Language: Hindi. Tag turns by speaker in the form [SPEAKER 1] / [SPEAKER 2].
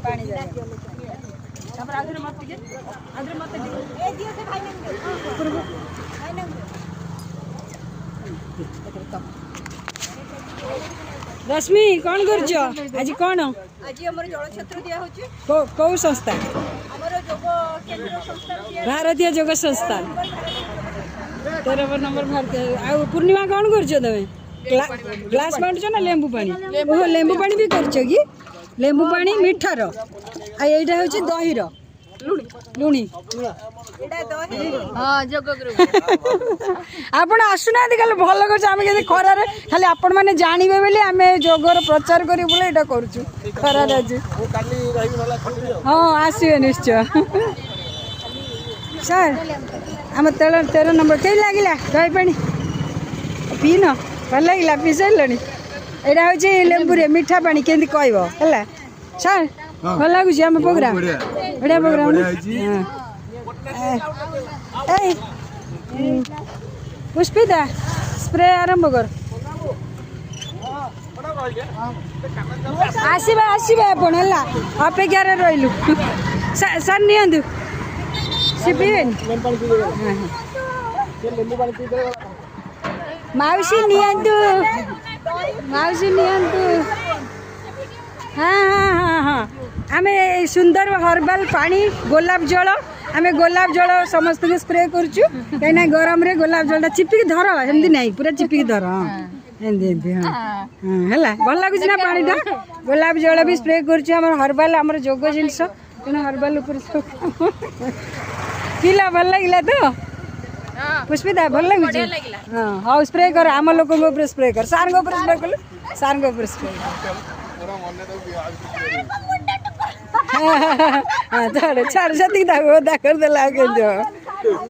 [SPEAKER 1] पानी जा तपर आधरे मत के आधरे मत ए दियो से भाई नंग भाई नंग रश्मि कौन करछ आज कौन
[SPEAKER 2] आज हमर जल क्षेत्र दिया होची
[SPEAKER 1] को संस्था
[SPEAKER 2] हमर जोग केंद्र संस्था दिया
[SPEAKER 1] भारतीय योग संस्था 13 नंबर भारतीय आ पूर्णिमा कौन करछ तमे ग्लास बांटछ ना लेंबू पानी ओ लेंबू पानी भी करछ कि लेंबू पानी मीठा रो आ एटा होची दही रो लुणी
[SPEAKER 2] एटा दही
[SPEAKER 1] हां जोग ग्रुप आपण आसुना कल भल कर आम के खरार खाली आपण मैंने जानवे बोली आम जोगर प्रचार करी बोले एटा करछु खरार आज हाँ आसवे निश्चय सर आम 13 नंबर कई लगिला दही पानी पी न भल लगिला पी सारे यहाँ हूँ लेंबू रे मीठा पानी केमती कहब है सर भल लगुच आम प्रोग्राम बढ़िया प्रोग्राम पुष्पिता स्प्रे आरंभ कर आसवा आसवा आपण है अपेक्षार रही सर नियंतु सी पीबे माउसी नियंतु माउसी नियंतु हाँ हाँ हाँ हाँ आम सुंदर हर्बाल पानी गोलाप जल आम गोलाप जल समस्त के स्प्रे करुचु कहीं गरम रे गोलाप जल चिपिकी धर एमती ना पूरा चिपिकी धर हाँ एमती हाँ है भल लगुच ना पानी टा गोलाप जल भी स्प्रे करुचु आम हर्बाल आम जोग जिनस तेना हर्बाल पीला भल लगे तो पुष्पिता भल लगुच हाँ हाँ स्प्रे कर आम लोक स्प्रे कर सार स्प्रे कलु सार स्प्रे हाँ छाड़ छाड़ से कर देला